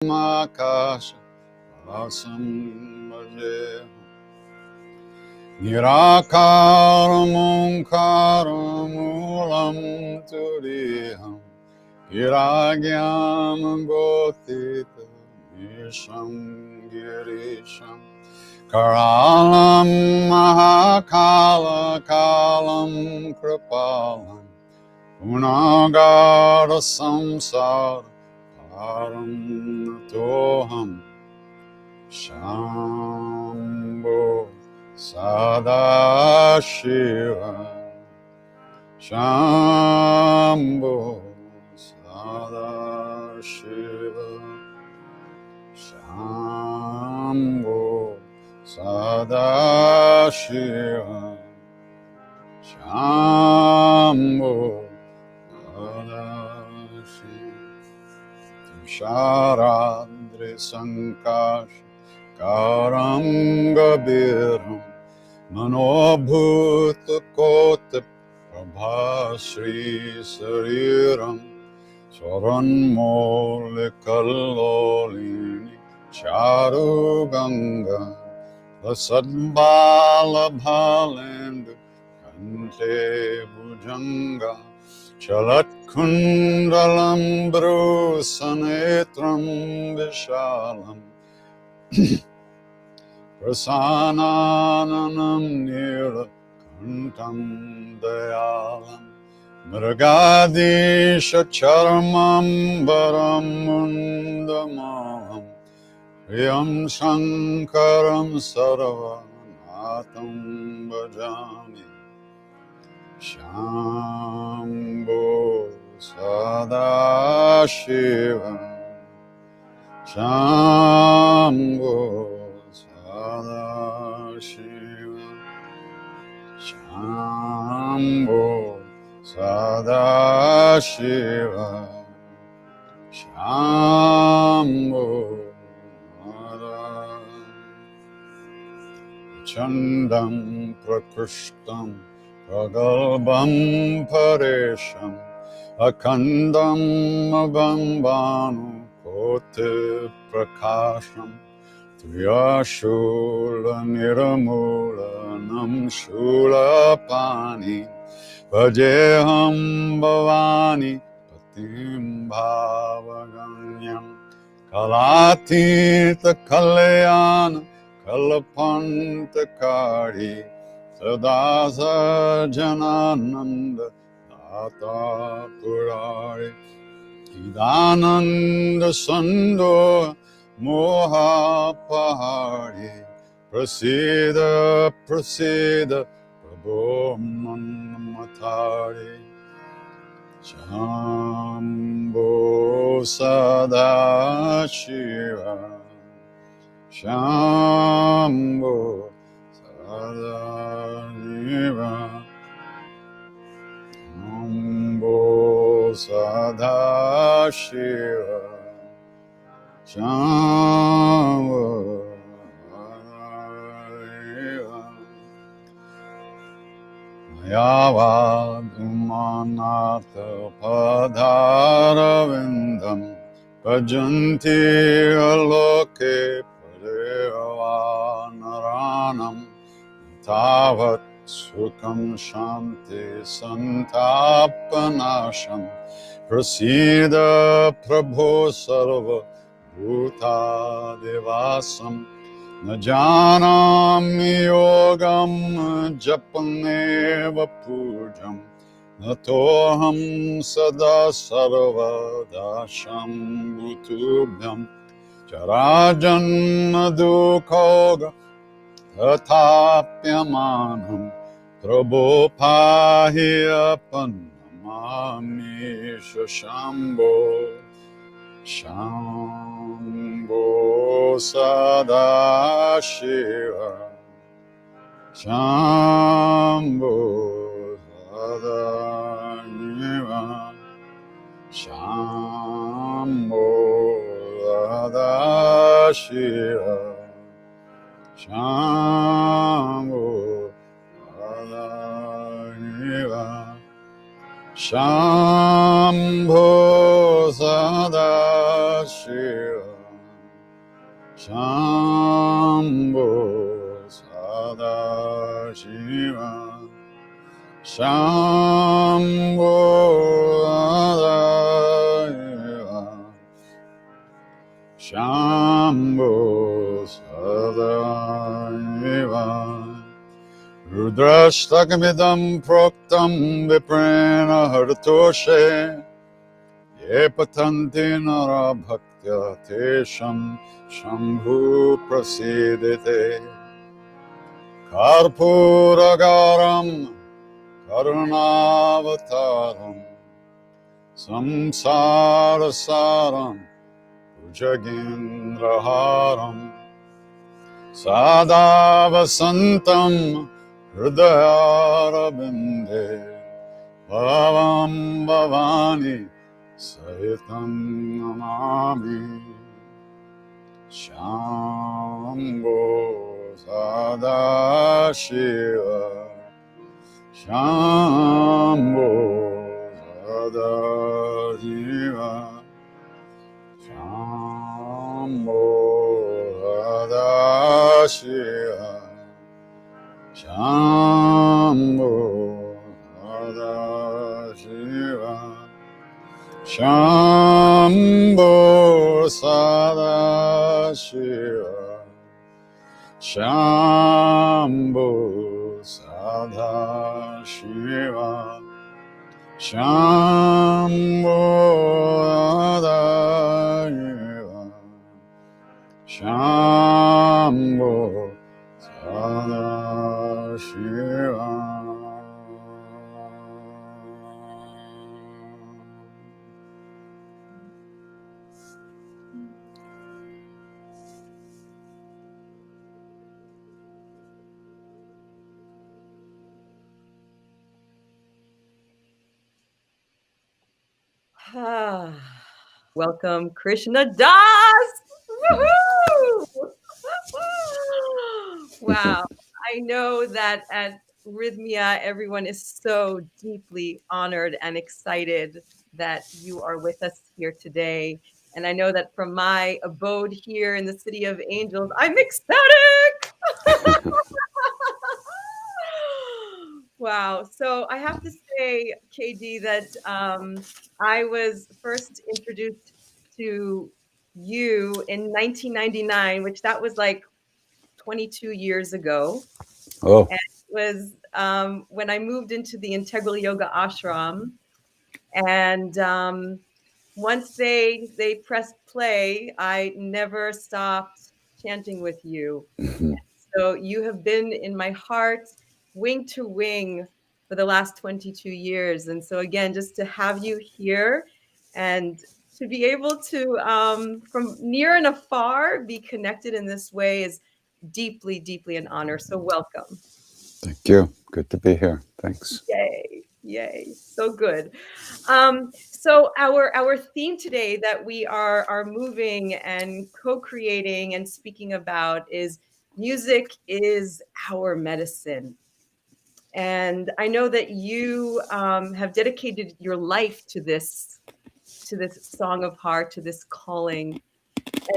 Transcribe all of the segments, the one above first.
Makasha Vasam Bhaje Nirakaram Omkaram Moolam Turiham Giragyam Gotita Nisham Girisham Karalam Mahakala Kalam Kripalam Unagara Samsara Param Toham Shambho Sadashiva Shambho Sadashiva Shambho Sadashiva Shambho Sadashiva Sharadri Sankash Karangabiram Manobhuta Kota Prabhashri Sariram Swaranmolikallolini Charu Ganga Vasadbala Bhalendu Kante Bhujanga Chalat Kundalam Brusanetram Vishalam Prasananam Nira Kantam Dayalam Mrigadisha Charmam Baram Mundamalam Priyam Shankaram Sarva Natam Bhajami Shambho Sadashiva Shambho Sadashiva Shambho Sadashiva Shambho Chandam Prakrishtam Pragalbam Paresham Akandam Abambanu Kote Prakasham Tviyashula Niramula Nam Shula Pani Vajeham Bhavani Patim Bhavaganyam Kalatita Kalyana Kalapanta Kari Sadasa Janananda Data Purari Idananda Sando Moha Pahari Prasida Prasida Prabhu Manmatari Shambho Sadashiva Shambho Sadashiva Shambho Sadashiva Shambho Sadashiva Yavadumanatha Padharavindam Bhajanti Aloke Padevanaranam Tavat Sukam Shanti Santapanasham Prasida Prabho Sarva Bhuta Devasam Najanami Yogam Japaneva Pujam Natoham Sada Sarva Dasham Bhutubhyam Charajanna Dukhoga Tatapyamanam Prabhupahiyapanamami Shambho Shambho Sadashiva Shambho Sadashiva Shambho Sadashiva Shambho Sadashiva Shambho Sadashiva Shambho Sadashiva Shambho Sadashiva Shambho Sadashiva Rudrashtakamidam proktam viprena hartoshe Ye patanti nara bhaktya tesham shambhu prasidete Karpuragaram karunavataram samsarasaram bhujagindraharam Sada vasantam hridayarabinde bhavam bhavani sahitam namami Shambho Sadashiva Shambho Sadashiva Shambho Sadashiva Shambho Sadashiva Shambho Sadashiva Shambho Sadashiva Shambho Sadashiva Shambho Sadashiva Welcome, Krishna Das! Woohoo! Wow. I know that at Rythmia, everyone is so deeply honored and excited that you are with us here today. And I know that from my abode here in the City of Angels, I'm ecstatic! Wow. So I have to say, KD, that I was first introduced to you in 1999, which that was like 22 years ago. Oh, And it was when I moved into the Integral Yoga Ashram. And once they pressed play, I never stopped chanting with you. So you have been in my heart, wing to wing, for the last 22 years. And so again, just to have you here and to be able to, from near and afar, be connected in this way is deeply, deeply an honor. So welcome. thank you. Good to be here. Thanks. Yay, yay, so good. So our theme today that we are moving and co-creating and speaking about is music is our medicine. And I know that you have dedicated your life to this song of heart, to this calling.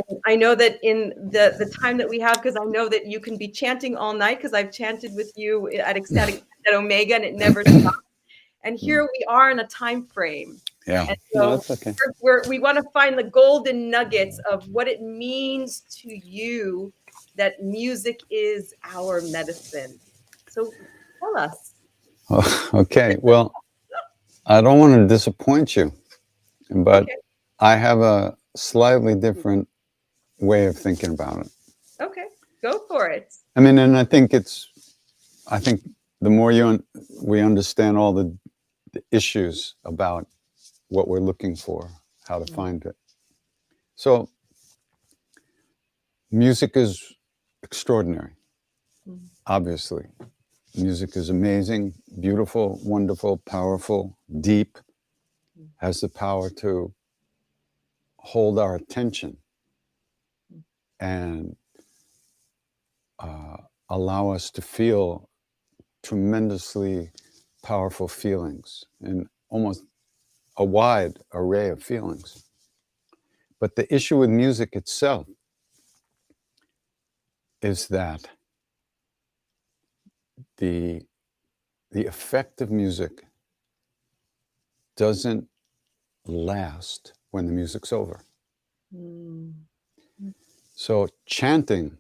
And I know that in the time that we have, because I know that you can be chanting all night, because I've chanted with you at Ecstatic at Omega and it never stops. And here we are in a time frame. Yeah. And No, so that's okay. we want to find the golden nuggets of what it means to you that music is our medicine. So tell us. Oh, okay. Well, I don't want to disappoint you, but Okay. I have a slightly different way of thinking about it. Okay. Go for it. I mean, and I think the more we understand all the issues about what we're looking for, how to find it. So music is extraordinary, obviously. Music is amazing, beautiful, wonderful, powerful, deep, has the power to hold our attention and allow us to feel tremendously powerful feelings and almost a wide array of feelings. But the issue with music itself is that the effect of music doesn't last when the music's over. Mm. So chanting,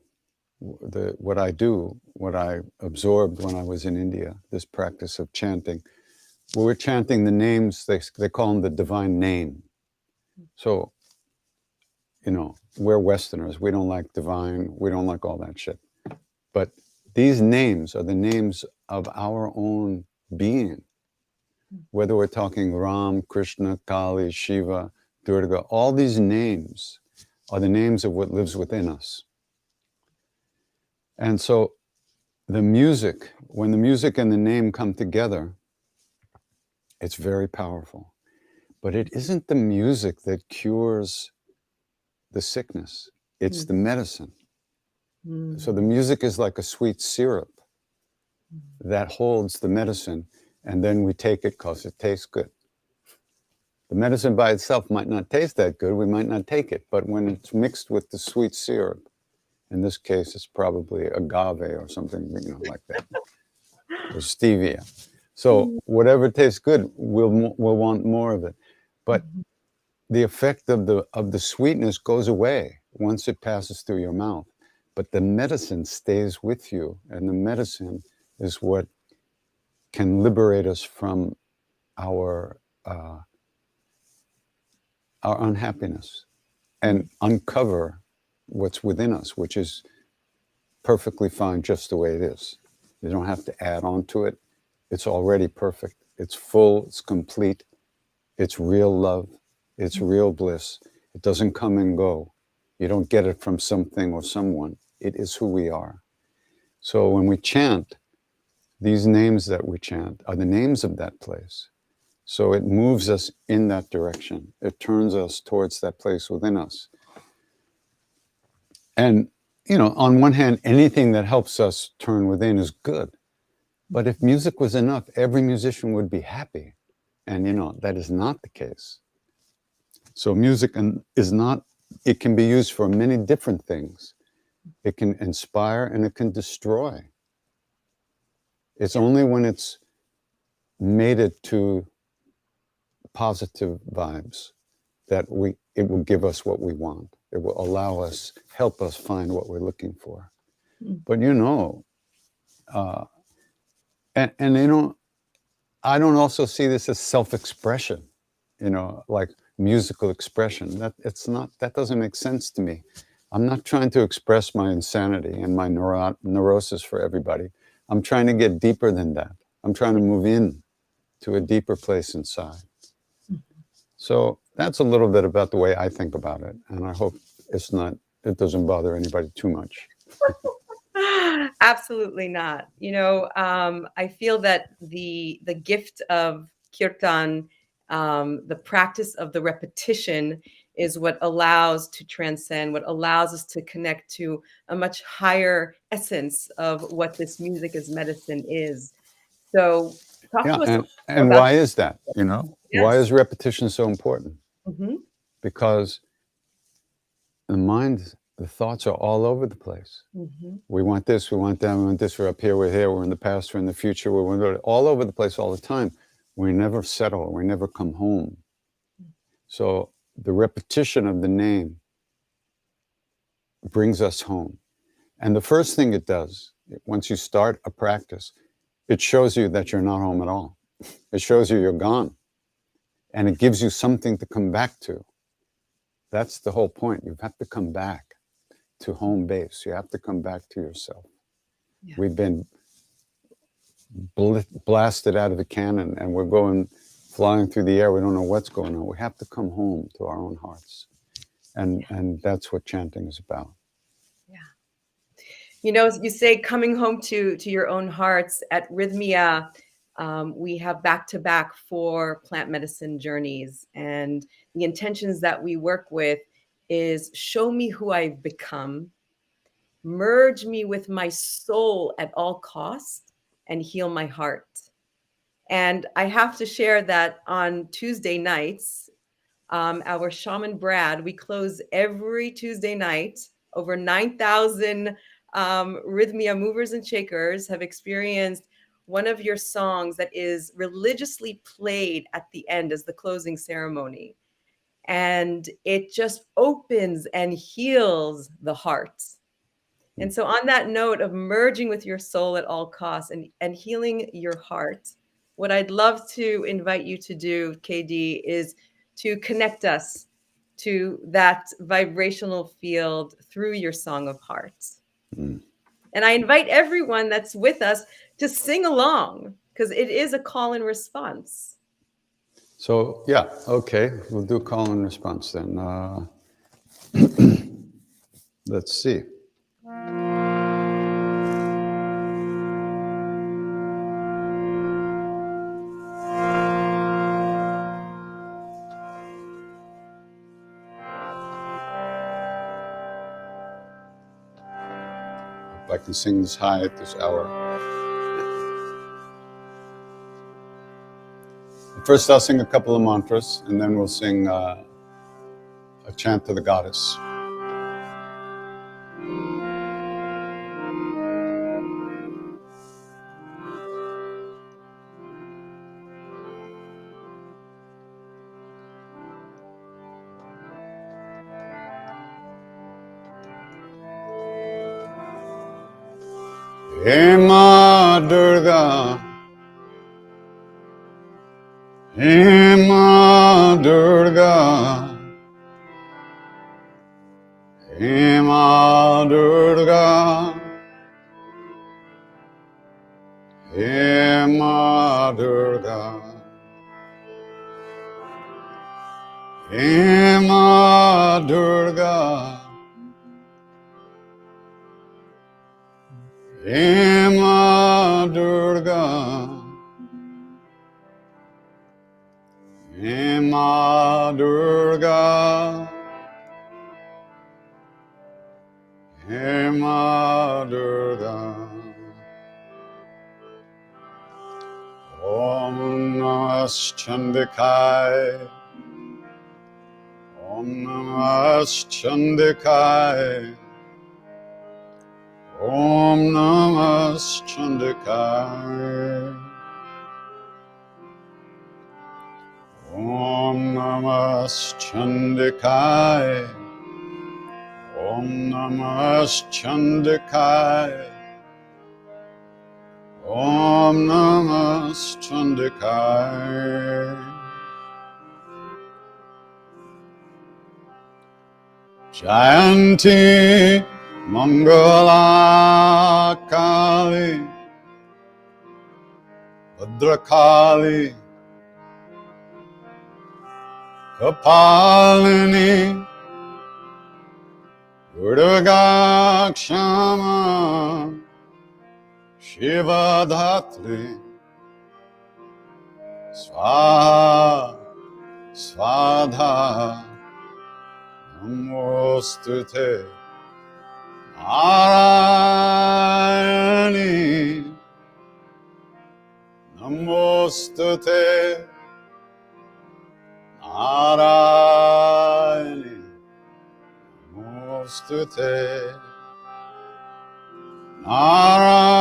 what I absorbed when I was in India, this practice of chanting, we're chanting the names, they call them the divine name. So, we're Westerners, we don't like divine, we don't like all that shit. But these names are the names of our own being. Whether we're talking Ram, Krishna, Kali, Shiva, Durga, all these names are the names of what lives within us. And so the music, when the music and the name come together, it's very powerful. But it isn't the music that cures the sickness, it's the medicine. So the music is like a sweet syrup that holds the medicine, and then we take it because it tastes good. The medicine by itself might not taste that good, we might not take it, but when it's mixed with the sweet syrup, in this case it's probably agave or something like that, or stevia. So whatever tastes good, we'll want more of it. But the effect of the sweetness goes away once it passes through your mouth. But the medicine stays with you, and the medicine is what can liberate us from our unhappiness and uncover what's within us, which is perfectly fine just the way it is. You don't have to add on to it. It's already perfect. It's full, it's complete, it's real love, it's real bliss. It doesn't come and go. You don't get it from something or someone. It is who we are. So when we chant, these names that we chant are the names of that place. So it moves us in that direction. It turns us towards that place within us. And, on one hand, anything that helps us turn within is good. But if music was enough, every musician would be happy. And, that is not the case. So music it can be used for many different things. It can inspire and it can destroy. It's only when it's mated to positive vibes that it will give us what we want. It will help us find what we're looking for. But and I don't also see this as self-expression, like musical expression. That doesn't make sense to me. I'm not trying to express my insanity and my neurosis for everybody. I'm trying to get deeper than that. I'm trying to move in to a deeper place inside. So that's a little bit about the way I think about it. And I hope it doesn't bother anybody too much. Absolutely not. I feel that the gift of kirtan, the practice of the repetition, is what allows to transcend, what allows us to connect to a much higher essence of what this music as medicine is. So talk Yeah, to us a little more and about why is that? Why Yes. is repetition so important? Because the thoughts are all over the place. We want this, we want that, we want this, we're up here, we're here, we're in the past, we're in the future, we're all over the place all the time. We never settle, we never come home. So the repetition of the name brings us home. And the first thing it does, once you start a practice, it shows you that you're not home at all. It shows you you're gone. And it gives you something to come back to. That's the whole point. You have to come back to home base. You have to come back to yourself. Yeah. We've been blasted out of the cannon and we're going flying through the air. We don't know what's going on. We have to come home to our own hearts. And that's what chanting is about. Yeah. You say coming home to your own hearts. At Rythmia, we have back-to-back 4 plant medicine journeys. And the intentions that we work with is show me who I've become, merge me with my soul at all costs, and heal my heart. And I have to share that on Tuesday nights, our shaman Brad, we close every Tuesday night, over 9,000 Rythmia movers and shakers have experienced one of your songs that is religiously played at the end as the closing ceremony. And it just opens and heals the heart. And so on that note of merging with your soul at all costs and healing your heart, what I'd love to invite you to do, KD, is to connect us to that vibrational field through your song of hearts. And I invite everyone that's with us to sing along, because it is a call and response. So, yeah, okay, we'll do call and response then. Let's see. If I can sing this high at this hour. First, I'll sing a couple of mantras, and then we'll sing a chant to the goddess. Hey Ma Durga, hey Ma Durga, hey Ma Durga, hey Ma Durga, hey Ma Durga, hey Ma Durga. Hey Ma Durga, Hey Ma Durga, Om Namah Chandikai, Om Namah Chandikai, Om Namah Chandikai, Om Namah Chandikai, Om Namah Chandikai, Om Namah Chandikai. Jayanti Mangala Kali Bhadrakali Kapalini Durga Kshama Shiva Dhatri Swaha Svadha Namostute Narayani Namostute Narayani Namostute Narayani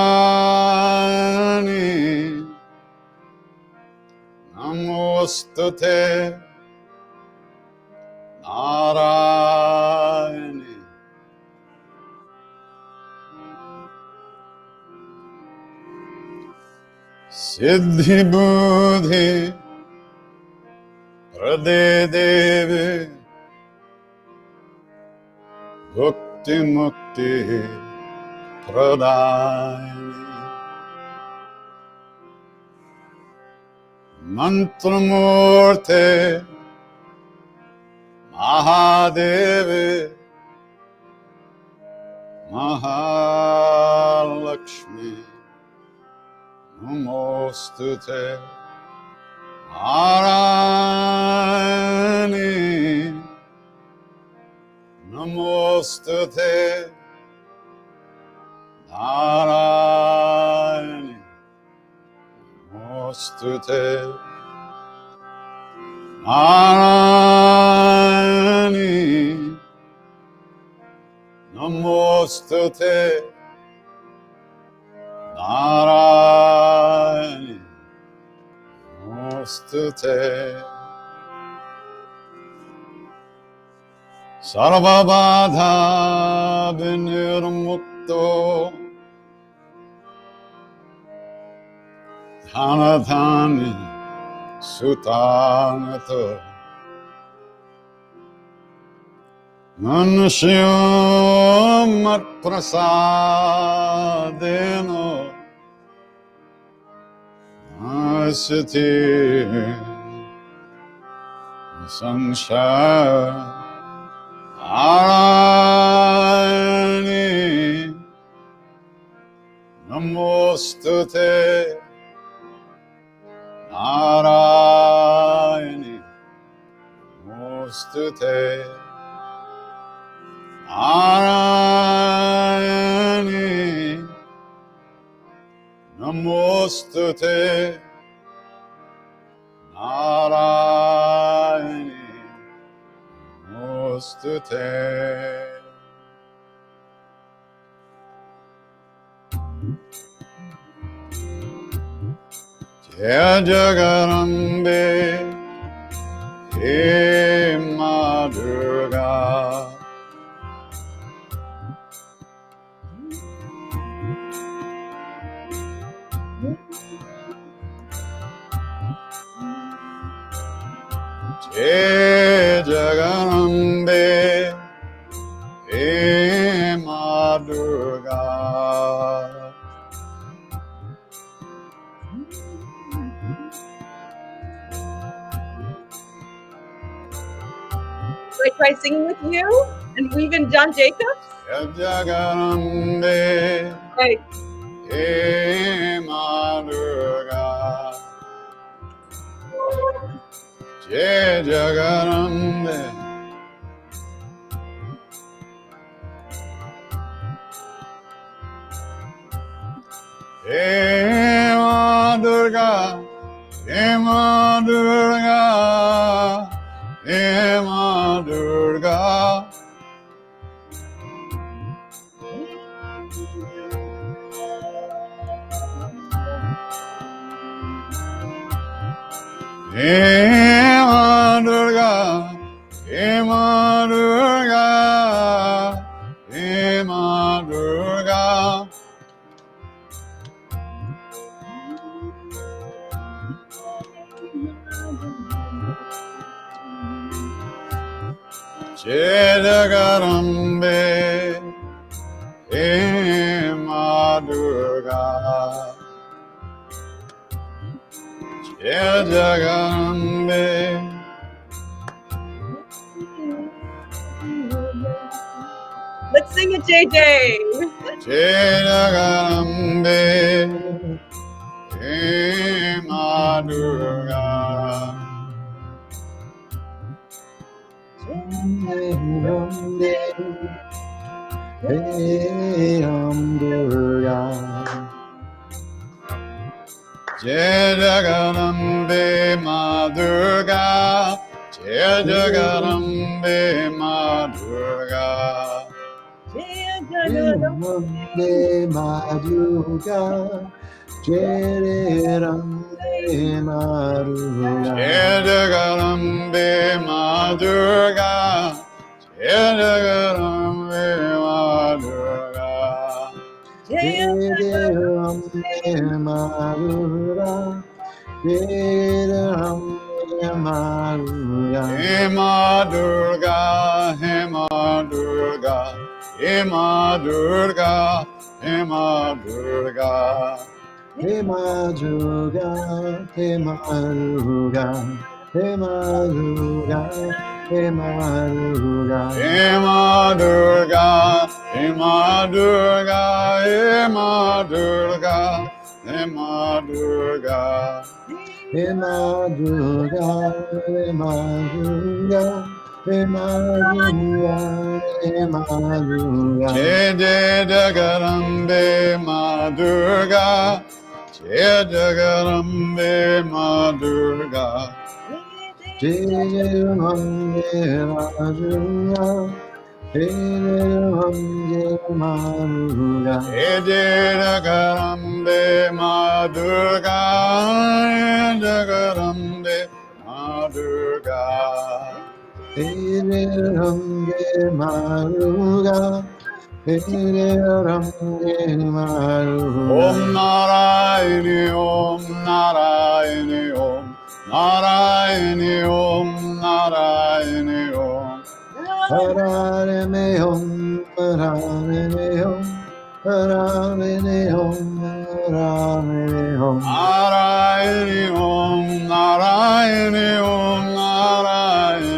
Namostute Narayani. Siddhi Buddhi Prade Devi Bhukti Mukti Pradayani Mantramurte Mahadevi Mahalakshmi Namostute Narayani Namostute Narayani Namostute Narayani Namostute Narayani Namostute Sarvabadha Vinirmukto Dhanadhani Sutanato Manushyo Matprasadeno Asati Sanshaya Arani Namostute Narayani Namostute Narayani Namostute Narayani Namostute Jaya Jagarambe He Ma Durga Jai Jagarambe He Ma Durga Should I try singing with you and weave in John Jacob? Jai Jagarambe Right. He Ma Durga Jai Jagarambe He Ma Durga He Ma Durga He Ma Durga He Ma Durga He Ma Durga He Ma Durga Jai Jagarambe He Ma Durga Jai Jagarambe Let's sing it, JJ. Jai Jagarambe He Ma Durga Jai Jagarambe Ma Durga Jai Jagarambe Ma Durga Rambe Maduga, Jere Rambe Maduga, Jai Jagarambe Ma Durga Jai Jagarambe Ma Durga Jere Rambe Maduga, Jere Rambe Maduga, He Ma Durga He Ma Durga He Ma Durga He Ma Durga He Maduga, He Maduga, He Maduga, He Maduga, He Ma Durga He Ma Durga He Ma Durga He Ma Durga He Maduga, He Maduga, He Maduga, He Maduga. Jai Jai Jagarambe Ma Durga Jai Jagarambe Ma Durga Jai Rambe Maduga, Ramde Maruga. Jagarambe Ma Durga, Jagarambe Ma Durga. Ramde Maruga. Ramde Maruga. Om Narayani Om Narayani Om Narayani Om Narayani Om Harare me Om, Harare me Om, Harare me Om, Harare me Om. Narayani Om Narayani Om Narayani Om Narayani Om Narayani Om Harare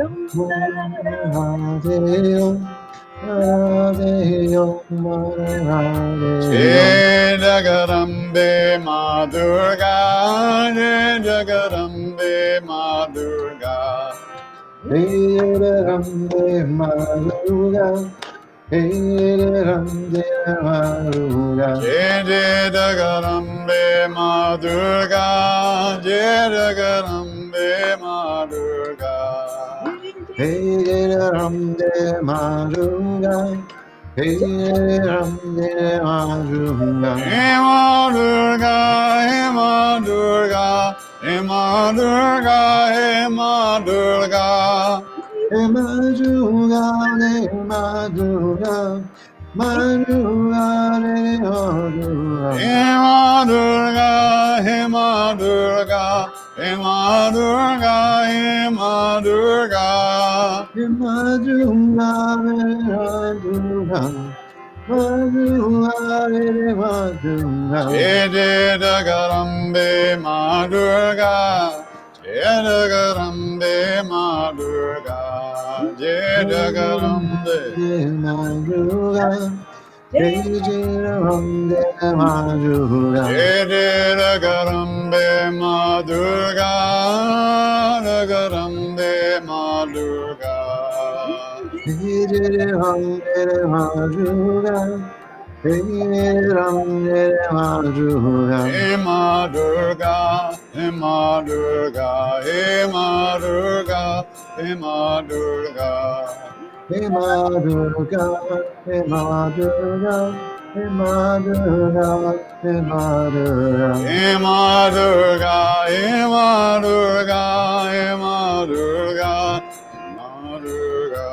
Om, Harare Om, Harare Om. Jagarambe Ma Durga, Jagarambe Ma Durga. Ramde Maruga, Ramde Maruga. Jagarambe Ma Durga, Jagarambe Ma Durga. Ramde Maruga, Ramde Maruga. Hema Durga, Hema Durga, Hema Durga, Hema Durga. Maruga, Maruga, Maruga, Maruga. Hema Durga, Hema Durga, Hema Durga, Hema Durga. Maruga, Maruga, Maruga. Jagarambe Ma Durga, Jagarambe Ma Durga, Jagarambe. Maruga, Ramde Maruga. Jagarambe Ma Durga, Jagarambe Ma Durga. Ramde Maruga, Ramde Maruga. Hema Durga, Hema Durga, Hema Durga, Hema Durga. Maruga, Maruga, Maruga, Maruga. Hema Durga, Hema Durga, Hema Durga, Hema Durga. Maruga,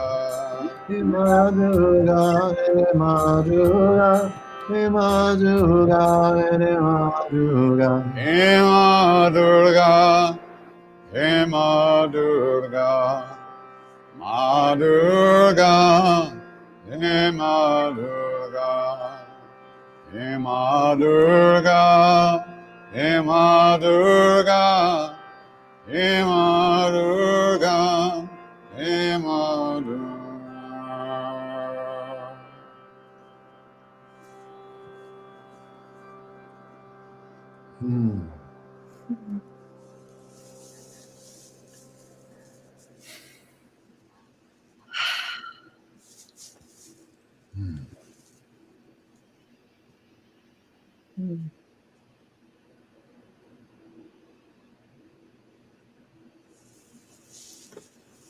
Maruga, Maruga, Maruga. Hema Durga, Hema Durga, Ma Durga, Hema Durga, Hema Durga, Hema Durga, Hema Durga, Hema Durga.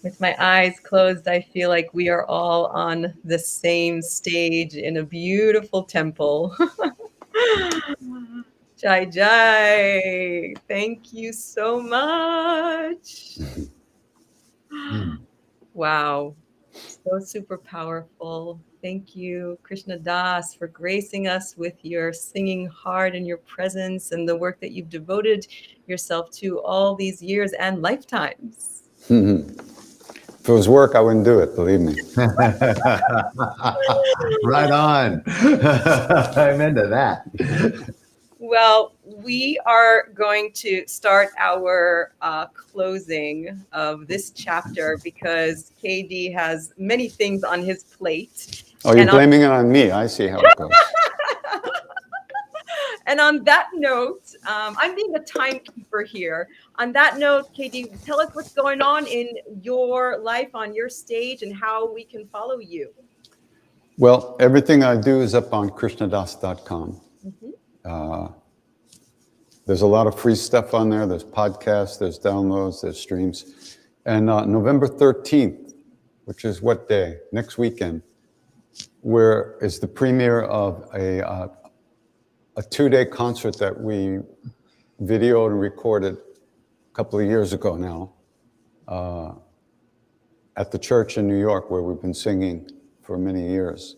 With my eyes closed, I feel like we are all on the same stage in a beautiful temple. Jai Jai, thank you so much. Wow, so super powerful. Thank you, Krishna Das, for gracing us with your singing heart and your presence and the work that you've devoted yourself to all these years and lifetimes. If it was work, I wouldn't do it, believe me. Right on. I'm into that. Well, we are going to start our closing of this chapter because KD has many things on his plate. Oh, you're blaming it on me. I see how it goes. And on that note, I'm being a timekeeper here. On that note, KD, tell us what's going on in your life, on your stage, and how we can follow you. Well, everything I do is up on krishnadas.com. There's a lot of free stuff on there. There's podcasts, there's downloads, there's streams. And November 13th, which is what day? Next weekend, where is the premiere of a 2-day concert that we videoed and recorded a couple of years ago now, at the church in New York where we've been singing for many years.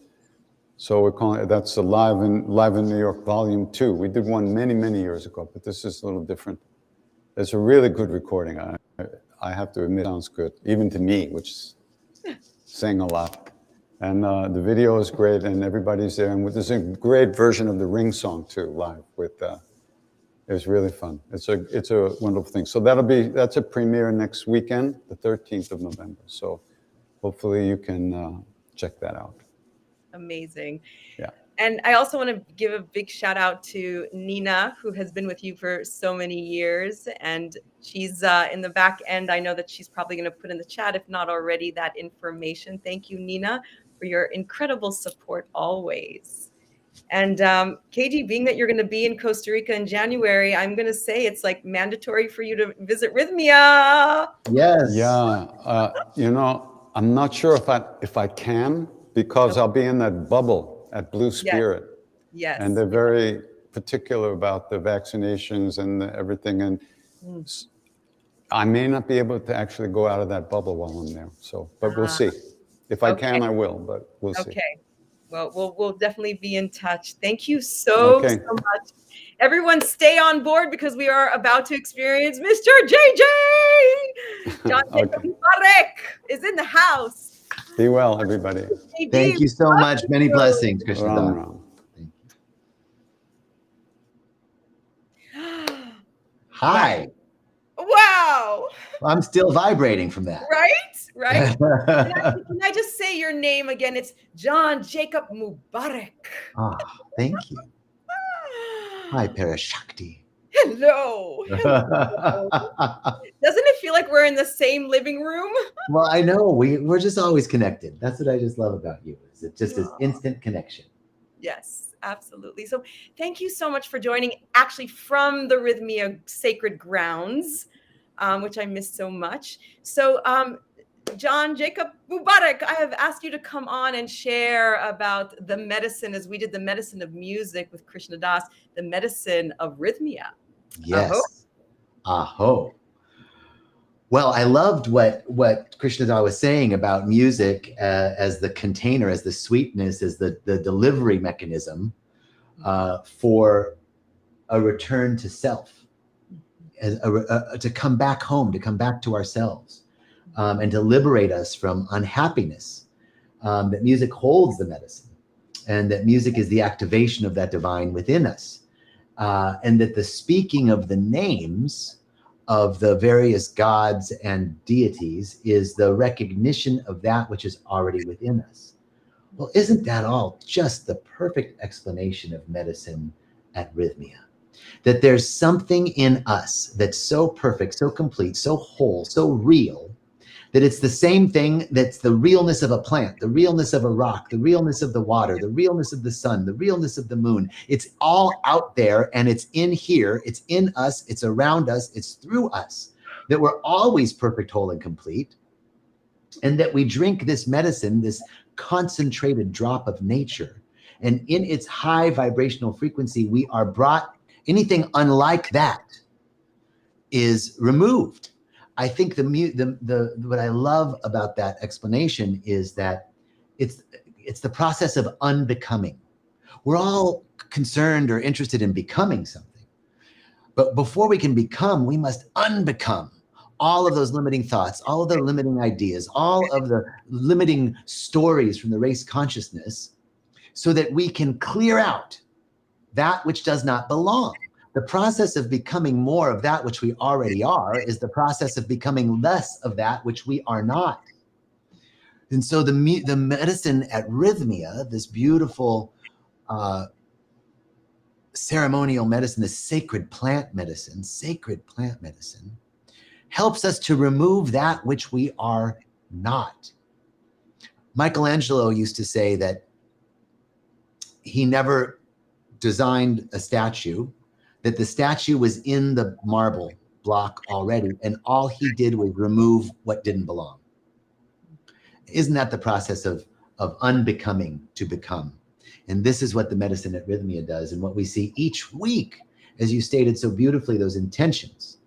So we're calling it, that's the Live in New York Volume 2. We did one many years ago, but this is a little different. It's a really good recording. I have to admit, it sounds good, even to me, which sang a lot. And the video is great, and everybody's there. And there's a great version of the Ring song too, live with. It was really fun. It's a wonderful thing. So that's a premiere next weekend, the 13th of November. So hopefully you can check that out. Amazing. Yeah. And I also want to give a big shout out to Nina, who has been with you for so many years. And she's in the back end. I know that she's probably going to put in the chat, if not already, that information. Thank you, Nina, for your incredible support always. And KG, being that you're going to be in Costa Rica in January, I'm going to say it's like mandatory for you to visit Rythmia. Yes. Yeah. You know, I'm not sure if I can, because I'll be in that bubble at Blue Spirit. Yes. And they're very particular about the vaccinations and everything. And I may not be able to actually go out of that bubble while I'm there. So, but we'll see. If I can, I will, but we'll see. Okay. Well, we'll definitely be in touch. Thank you so much. Everyone stay on board, because we are about to experience Mr. JJ. John Jacob Mubarak is in the house. Be well, everybody. Thank you so much. Many blessings, Krishna. Ram. Hi. Wow. I'm still vibrating from that. Right? Can I just say your name again? It's John Jacob Mubarak. Ah, thank you. Hi, Parashakti. Hello. Doesn't it feel like we're in the same living room? Well, I know we're just always connected. That's what I just love about you. Is it just this instant connection? Yes, absolutely. So thank you so much for joining, actually from the Rythmia sacred grounds, which I miss so much. So John Jacob Mubarak, I have asked you to come on and share about the medicine, as we did the medicine of music with Krishna Das, the medicine of Rythmia. Yes. Aho. Well, I loved what Krishna Das was saying about music as the container, as the sweetness, as the delivery mechanism for a return to self, as to come back home, to come back to ourselves, and to liberate us from unhappiness. That music holds the medicine, and that music is the activation of that divine within us, and that the speaking of the names of the various gods and deities is the recognition of that which is already within us. Well, isn't that all just the perfect explanation of medicine at Rythmia? That there's something in us that's so perfect, so complete, so whole, so real, that it's the same thing that's the realness of a plant, the realness of a rock, the realness of the water, the realness of the sun, the realness of the moon. It's all out there, and it's in here, it's in us, it's around us, it's through us, that we're always perfect, whole, and complete, and that we drink this medicine, this concentrated drop of nature, and in its high vibrational frequency, we are brought, anything unlike that is removed. I think what I love about that explanation is that it's the process of unbecoming. We're all concerned or interested in becoming something, but before we can become, we must unbecome all of those limiting thoughts, all of the limiting ideas, all of the limiting stories from the race consciousness, so that we can clear out that which does not belong. The process of becoming more of that which we already are is the process of becoming less of that which we are not. And so the medicine at Rythmia, this beautiful ceremonial medicine, this sacred plant medicine, helps us to remove that which we are not. Michelangelo used to say that he never designed a statue that the statue was in the marble block already, and all he did was remove what didn't belong. Isn't that the process of unbecoming to become? And this is what the medicine at Rythmia does, and what we see each week, as you stated so beautifully, those intentions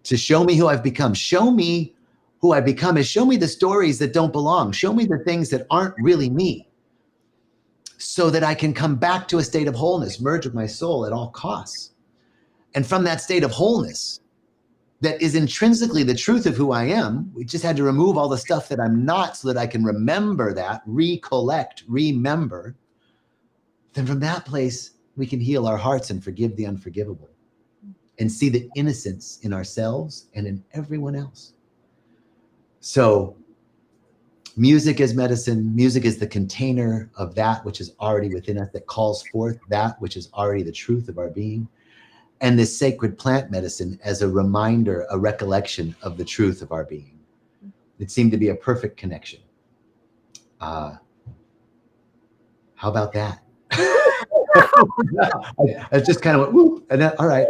to show me who I've become. Show me who I become is show me the stories that don't belong. Show me the things that aren't really me, so that I can come back to a state of wholeness, merge with my soul at all costs. And from that state of wholeness, that is intrinsically the truth of who I am, we just had to remove all the stuff that I'm not so that I can remember that, recollect, remember. Then from that place, we can heal our hearts and forgive the unforgivable and see the innocence in ourselves and in everyone else. So music is medicine. Music is the container of that which is already within us, that calls forth that which is already the truth of our being. And this sacred plant medicine as a reminder, a recollection of the truth of our being. It seemed to be a perfect connection. How about that? I just kind of went, whoop, and then, all right.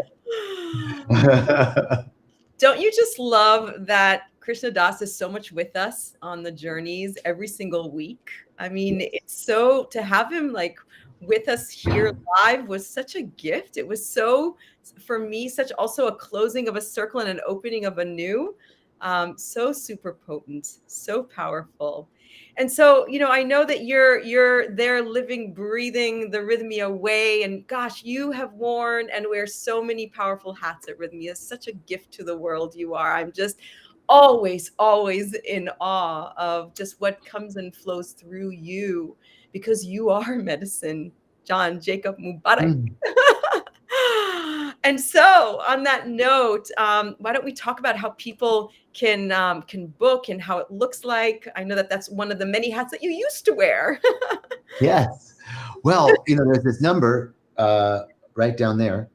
Don't you just love that Krishna Das is so much with us on the journeys every single week? I mean, it's so, to have him like with us here live was such a gift. It was so, for me, such also a closing of a circle and an opening of a new. So super potent, so powerful. And so, you know, I know that you're there living, breathing the Rythmia way. And gosh, you have worn and wear so many powerful hats at Rythmia. It's such a gift to the world you are. I'm just always in awe of just what comes and flows through you, because you are medicine, John Jacob Mubarak. And so on that note, why don't we talk about how people can book and how it looks like? I know that that's one of the many hats that you used to wear. Yes. Well, you know, there's this number right down there,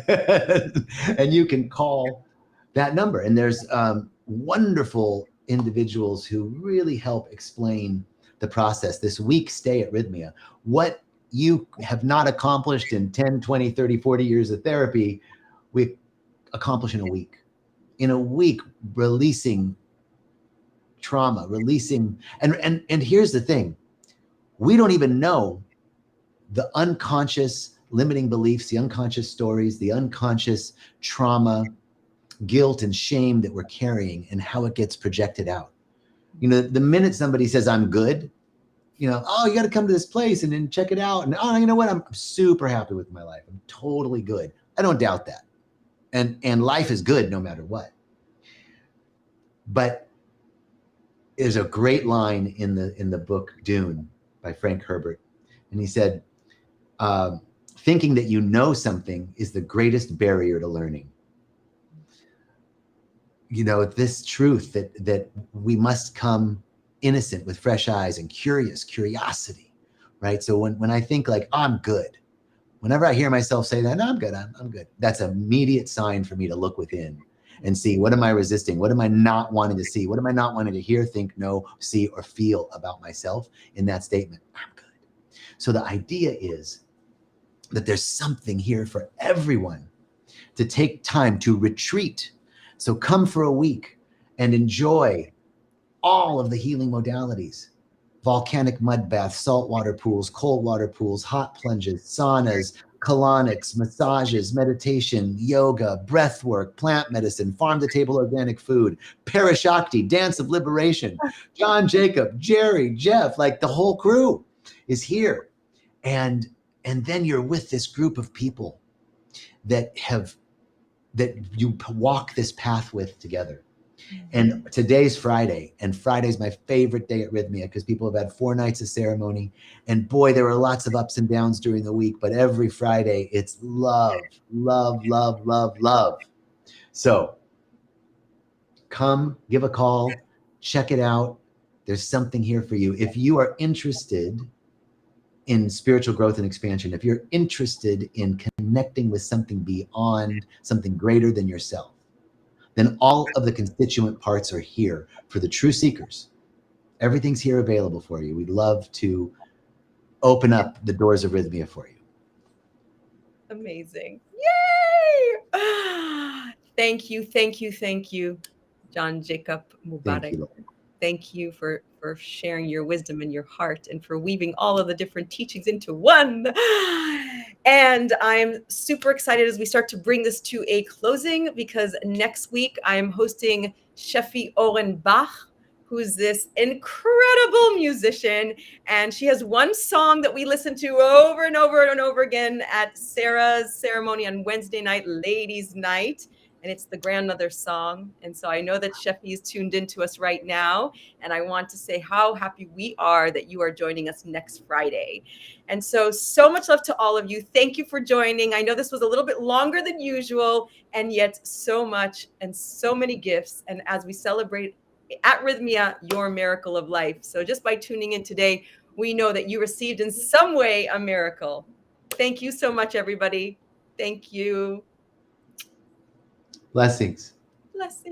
and you can call that number. And there's wonderful individuals who really help explain the process. This week stay at Rythmia, what you have not accomplished in 10, 20, 30, 40 years of therapy, we accomplish in a week. In a week, releasing trauma, releasing, and here's the thing, we don't even know the unconscious limiting beliefs, the unconscious stories, the unconscious trauma, guilt and shame that we're carrying and how it gets projected out. You know, the minute somebody says, I'm good, you know, oh, you got to come to this place and then check it out. And oh, you know what? I'm super happy with my life. I'm totally good. I don't doubt that. And life is good no matter what. But there's a great line in the book Dune by Frank Herbert. And he said, thinking that you know something is the greatest barrier to learning. You know, this truth that we must come innocent with fresh eyes and curiosity, right? So when I think like, oh, I'm good, whenever I hear myself say that, no, I'm good, I'm good, that's an immediate sign for me to look within and see, what am I resisting? What am I not wanting to see? What am I not wanting to hear, think, know, see, or feel about myself in that statement? I'm good. So the idea is that there's something here for everyone to take time to retreat. So come for a week and enjoy all of the healing modalities: volcanic mud baths, saltwater pools, cold water pools, hot plunges, saunas, colonics, massages, meditation, yoga, breath work, plant medicine, farm to table organic food, Parashakti, dance of liberation, John Jacob, Jerry, Jeff, like the whole crew is here. And then you're with this group of people that you walk this path with together. And today's Friday, and Friday's my favorite day at Rythmia because people have had 4 nights of ceremony. And boy, there were lots of ups and downs during the week, but every Friday it's love, love, love, love, love. So come, give a call, check it out. There's something here for you. If you are interested in spiritual growth and expansion, if you're interested in connecting with something beyond, something greater than yourself, then all of the constituent parts are here for the true seekers. Everything's here available for you. We'd love to open up the doors of Rythmia for you. Amazing. Yay! Thank you, thank you, thank you, John Jacob Thank Mubarak. you, Lord. Thank you for sharing your wisdom and your heart and for weaving all of the different teachings into one. And I'm super excited as we start to bring this to a closing, because next week I'm hosting Shefi Oren Bach, who's this incredible musician. And she has one song that we listen to over and over and over again at Sarah's ceremony on Wednesday night, Ladies' Night. And it's the grandmother song. And so I know that Shefi is tuned into us right now. And I want to say how happy we are that you are joining us next Friday. And so much love to all of you. Thank you for joining. I know this was a little bit longer than usual, and yet so much and so many gifts. And as we celebrate at Rythmia, your miracle of life. So just by tuning in today, we know that you received in some way a miracle. Thank you so much, everybody. Thank you. Blessings. Blessings.